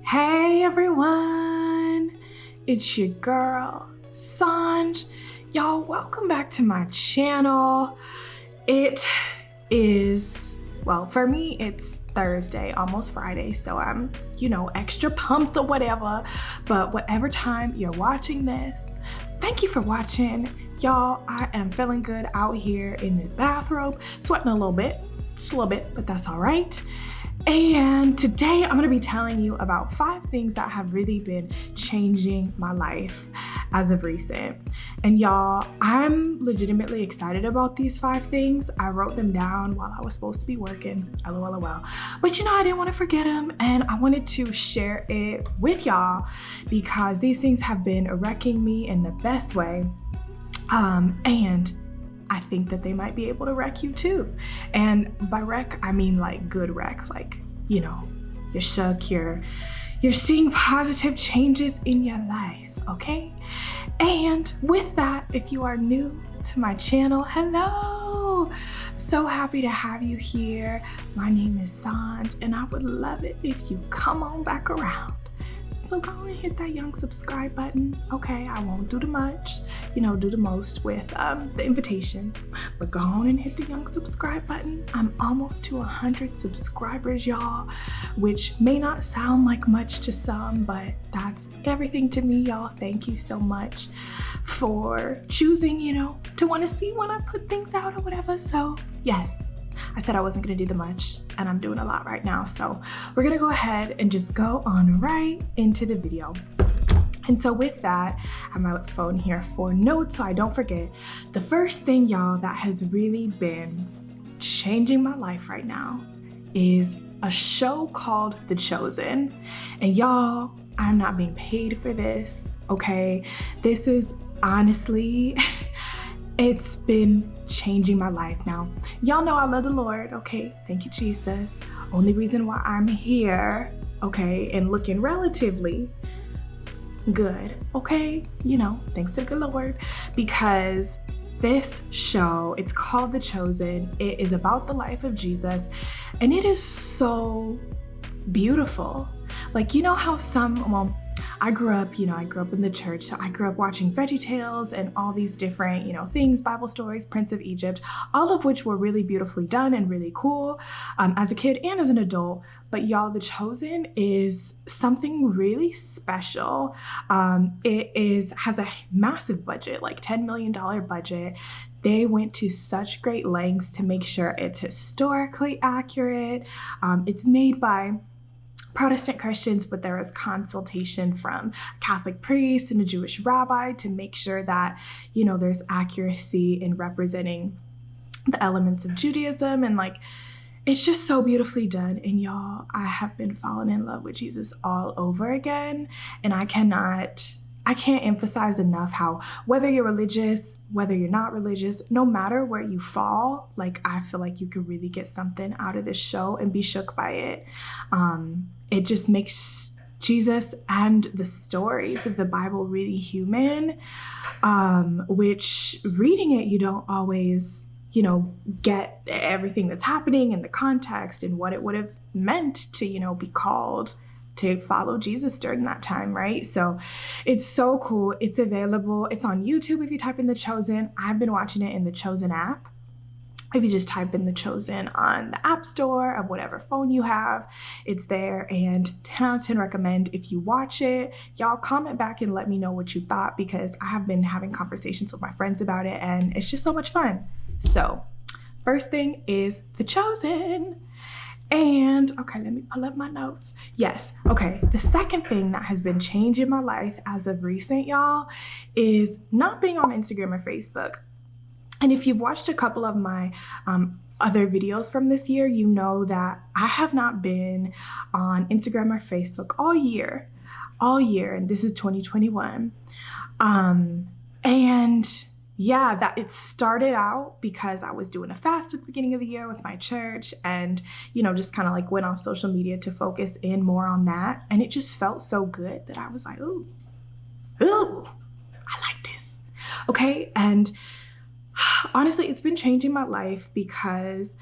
Hey everyone, it's your girl, Sanj. Y'all, welcome back to my channel. It is, well, for me, it's Thursday, almost Friday, so I'm, extra pumped or whatever. But whatever time you're watching this, thank you for watching. Y'all, I am feeling good out here in this bathrobe, sweating a little bit, just a little bit, but that's all right. And today I'm going to be telling you about 5 things that have really been changing my life as of recent. And y'all, I'm legitimately excited about these 5 things. I wrote them down while I was supposed to be working, lol. But I didn't want to forget them, and I wanted to share it with y'all because these things have been wrecking me in the best way. And I think that they might be able to wreck you too. And by wreck, I mean like good wreck, like, you're shook, you're seeing positive changes in your life, okay? And with that, if you are new to my channel, hello! So happy to have you here. My name is Sanj, and I would love it if you come on back around. So go and hit that young subscribe button. Okay, I won't do the much, do the most with the invitation, but go on and hit the young subscribe button. I'm almost to 100 subscribers, y'all, which may not sound like much to some, but that's everything to me, y'all. Thank you so much for choosing, to want to see when I put things out or whatever. So yes, I said I wasn't gonna do the much, and I'm doing a lot right now. So we're gonna go ahead and just go on right into the video. And so with that, I have my phone here for notes so I don't forget. The first thing, y'all, that has really been changing my life right now is a show called The Chosen. And y'all, I'm not being paid for this, okay? This is honestly, it's been changing my life now. Y'all know I love the Lord, okay? Thank you, Jesus. Only reason why I'm here, okay, and looking relatively good, okay? Thanks to the good Lord, because this show, it's called The Chosen. It is about the life of Jesus, and it is so beautiful. Like, how I grew up in the church, so I grew up watching VeggieTales and all these different, things, Bible stories, Prince of Egypt, all of which were really beautifully done and really cool as a kid and as an adult. But y'all, The Chosen is something really special. It has a massive budget, like $10 million budget. They went to such great lengths to make sure it's historically accurate. It's made by Protestant Christians, but there was consultation from a Catholic priest and a Jewish rabbi to make sure that, there's accuracy in representing the elements of Judaism. And it's just so beautifully done. And y'all, I have been falling in love with Jesus all over again. And I can't emphasize enough how whether you're religious, whether you're not religious, no matter where you fall, I feel like you could really get something out of this show and be shook by it. It just makes Jesus and the stories of the Bible really human, which reading it, you don't always, get everything that's happening in the context and what it would have meant to, be called to follow Jesus during that time, right? So it's so cool. It's available. It's on YouTube if you type in The Chosen. I've been watching it in the Chosen app. If you just type in The Chosen on the App Store of whatever phone you have, it's there. And 10 out of 10 recommend. If you watch it, y'all comment back and let me know what you thought, because I have been having conversations with my friends about it and it's just so much fun. So first thing is The Chosen. And okay, let me pull up my notes. Yes, okay. The second thing that has been changing my life as of recent, y'all, is not being on Instagram or Facebook. And if you've watched a couple of my other videos from this year, you know that I have not been on Instagram or Facebook all year, and this is 2021. And yeah, that it started out because I was doing a fast at the beginning of the year with my church, and just kind of went off social media to focus in more on that. And it just felt so good that I was like, ooh, I like this. Okay. And honestly, it's been changing my life because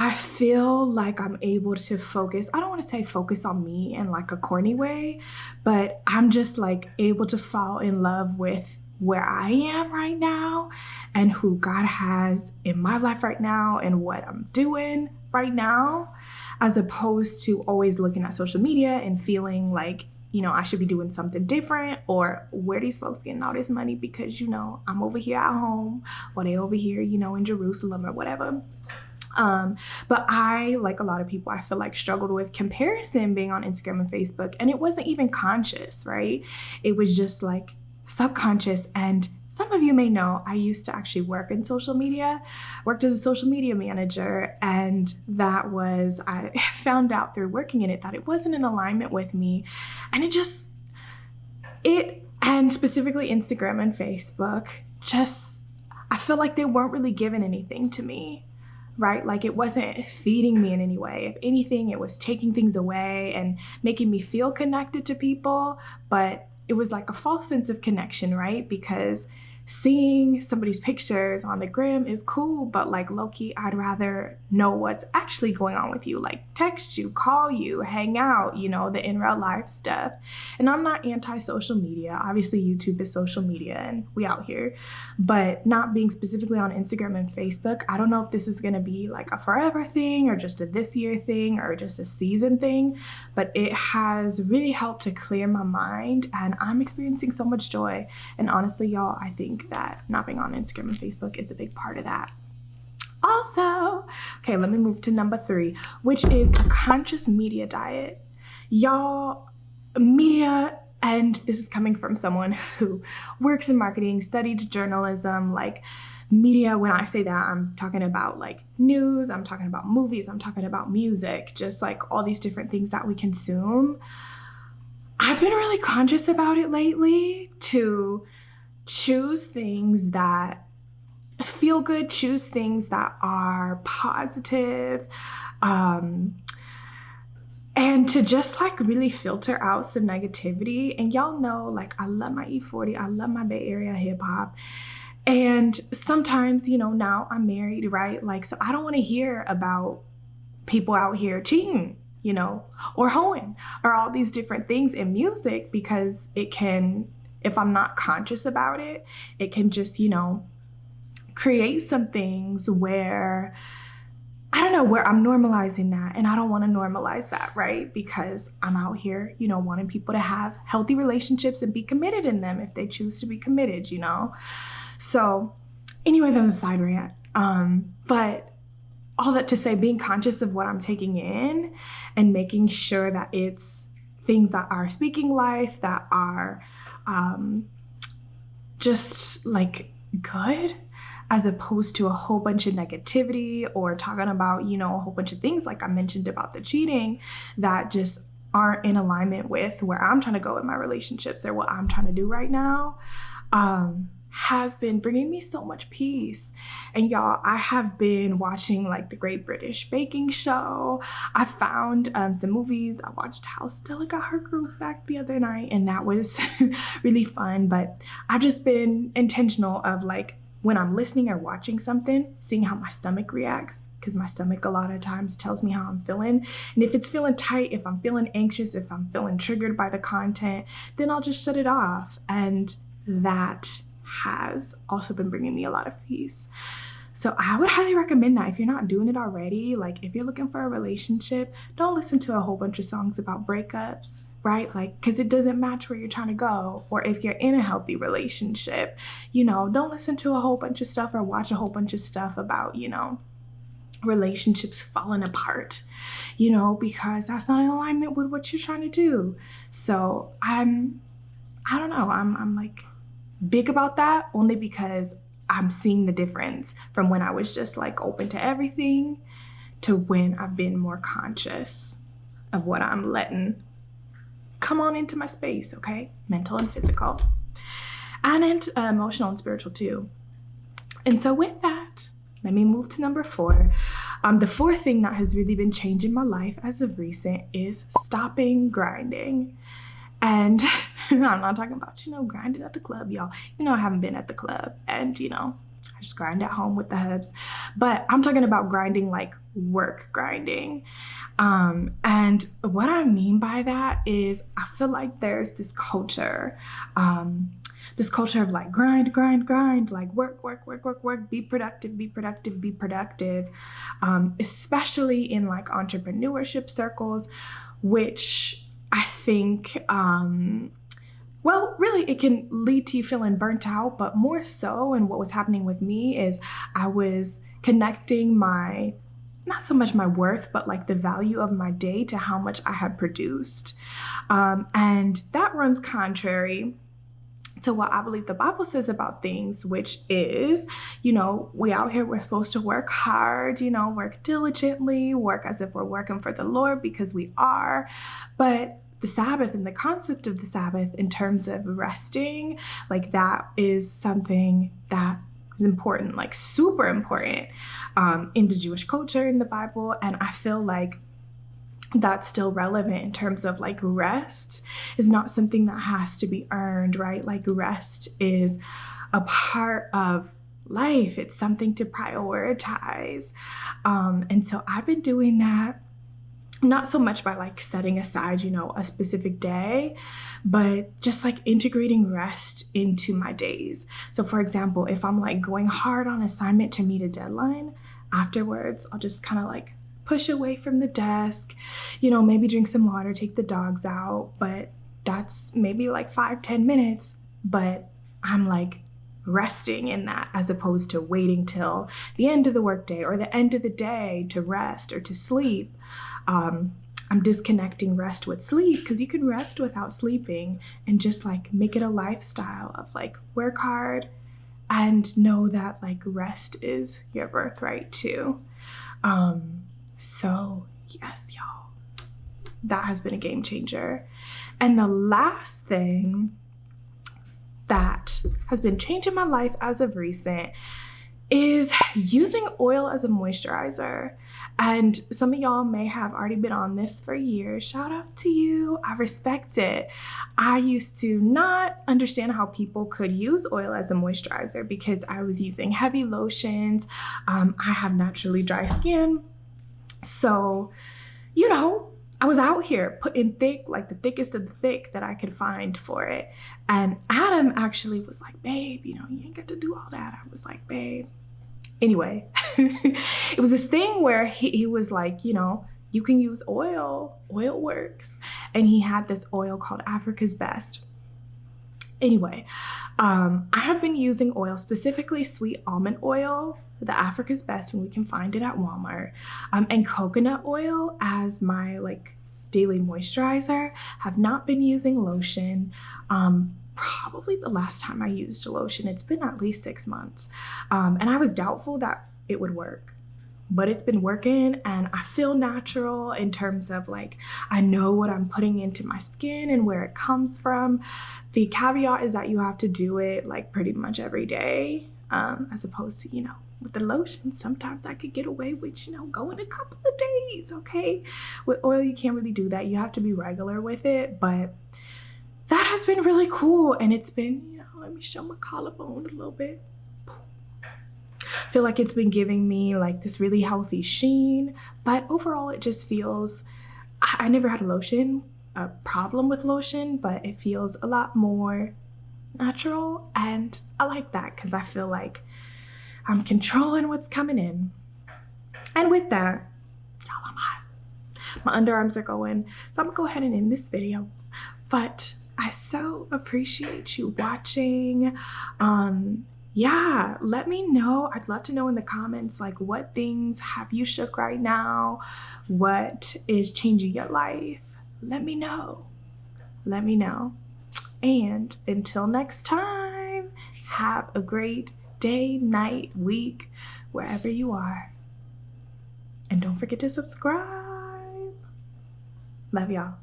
I feel like I'm able to focus. I don't want to say focus on me in like a corny way, but I'm just like able to fall in love with where I am right now and who God has in my life right now and what I'm doing right now, as opposed to always looking at social media and feeling like, I should be doing something different, or where these folks getting all this money because, I'm over here at home or they over here, in Jerusalem or whatever. But I, like a lot of people, I feel like struggled with comparison being on Instagram and Facebook, and it wasn't even conscious, right? It was just like subconscious. And some of you may know, I used to actually work in social media, worked as a social media manager, and I found out through working in it that it wasn't in alignment with me. And and specifically Instagram and Facebook, I feel like they weren't really giving anything to me. Right? Like it wasn't feeding me in any way. If anything, it was taking things away and making me feel connected to people, but it was like a false sense of connection, right? Because seeing somebody's pictures on the gram is cool, but like low-key, I'd rather know what's actually going on with you, like text you, call you, hang out, the in real life stuff. And I'm not anti-social media. Obviously, YouTube is social media and we out here, but not being specifically on Instagram and Facebook. I don't know if this is going to be like a forever thing or just a this year thing or just a season thing, but it has really helped to clear my mind and I'm experiencing so much joy. And honestly, y'all, I think that not being on Instagram and Facebook is a big part of that. Also, okay, let me move to number 3, which is a conscious media diet. Y'all, media, and this is coming from someone who works in marketing, studied journalism, like media. When I say that, I'm talking about like news, I'm talking about movies, I'm talking about music, just like all these different things that we consume. I've been really conscious about it lately to choose things that feel good, choose things that are positive, and to just like really filter out some negativity. And y'all know, like, I love my E40, I love my Bay Area hip hop. And sometimes, now I'm married, right? Like, so I don't want to hear about people out here cheating, or hoeing, or all these different things in music, because it can, if I'm not conscious about it, it can just, create some things where, I don't know, where I'm normalizing that. And I don't want to normalize that, right? Because I'm out here, wanting people to have healthy relationships and be committed in them if they choose to be committed, So anyway, that was a side rant. But all that to say, being conscious of what I'm taking in and making sure that it's things that are speaking life, that are just like good, as opposed to a whole bunch of negativity or talking about, a whole bunch of things like I mentioned about the cheating that just aren't in alignment with where I'm trying to go in my relationships or what I'm trying to do right now, has been bringing me so much peace. And y'all, I have been watching like the Great British Baking Show. I found some movies. I watched how Stella got her groove back the other night, and that was really fun. But I've just been intentional of like, when I'm listening or watching something, seeing how my stomach reacts, because my stomach a lot of times tells me how I'm feeling. And if it's feeling tight, if I'm feeling anxious, if I'm feeling triggered by the content, then I'll just shut it off. And that has also been bringing me a lot of peace. So I would highly recommend that if you're not doing it already. Like if you're looking for a relationship, don't listen to a whole bunch of songs about breakups, right? Like, because it doesn't match where you're trying to go. Or if you're in a healthy relationship, don't listen to a whole bunch of stuff or watch a whole bunch of stuff about, relationships falling apart, because that's not in alignment with what you're trying to do. So I don't know, I'm like big about that only because I'm seeing the difference from when I was just like open to everything to when I've been more conscious of what I'm letting come on into my space, okay? Mental and physical, and emotional and spiritual too. And so with that, let me move to number 4. The 4th thing that has really been changing my life as of recent is stopping grinding. And I'm not talking about, grinding at the club, y'all. I haven't been at the club. And, I just grind at home with the hubs. But I'm talking about grinding like work grinding. And what I mean by that is I feel like there's this culture of like grind, like work, be productive, especially in like entrepreneurship circles, which I think, well, really, it can lead to you feeling burnt out, but more so, and what was happening with me is I was connecting not so much my worth, but like the value of my day to how much I had produced. And that runs contrary to what I believe the Bible says about things, which is, we out here, we're supposed to work hard, work diligently, work as if we're working for the Lord, because we are. But the Sabbath and the concept of the Sabbath in terms of resting, like that is something that is important, like super important in the Jewish culture in the Bible. And I feel like that's still relevant in terms of like rest is not something that has to be earned, right? Like rest is a part of life. It's something to prioritize. And so I've been doing that, not so much by like setting aside, a specific day, but just like integrating rest into my days. So for example, if I'm like going hard on assignment to meet a deadline, afterwards, I'll just kind of like push away from the desk, maybe drink some water, take the dogs out, but that's maybe like 5-10 minutes, but I'm like resting in that as opposed to waiting till the end of the workday or the end of the day to rest or to sleep. I'm disconnecting rest with sleep, because you can rest without sleeping, and just like make it a lifestyle of like work hard and know that like rest is your birthright too. So yes, y'all, that has been a game changer. And the last thing that has been changing my life as of recent is using oil as a moisturizer. And some of y'all may have already been on this for years. Shout out to you. I respect it. I used to not understand how people could use oil as a moisturizer because I was using heavy lotions. I have naturally dry skin. So, I was out here putting thick, like the thickest of the thick that I could find for it. And Adam actually was like, babe, you ain't got to do all that. I was like, babe. Anyway, it was this thing where he was like, you can use oil works. And he had this oil called Africa's Best. Anyway, I have been using oil, specifically sweet almond oil, the Africa's Best when we can find it at Walmart, and coconut oil as my like daily moisturizer. Have not been using lotion. Probably the last time I used lotion, it's been at least 6 months. And I was doubtful that it would work, but it's been working, and I feel natural in terms of like, I know what I'm putting into my skin and where it comes from. The caveat is that you have to do it like pretty much every day, as opposed to, with the lotion, sometimes I could get away with, going a couple of days, okay? With oil, you can't really do that. You have to be regular with it, but that has been really cool. And it's been, let me show my collarbone a little bit. I feel like it's been giving me like this really healthy sheen, but overall it just feels, I never had a problem with lotion, but it feels a lot more natural. And I like that because I feel like I'm controlling what's coming in. And with that, y'all, I'm hot. My underarms are going, so I'm gonna go ahead and end this video. But I so appreciate you watching. Yeah, let me know. I'd love to know in the comments, like, what things have you shook right now? What is changing your life? Let me know. Let me know. And until next time, have a great day, night, week, wherever you are. And don't forget to subscribe. Love y'all.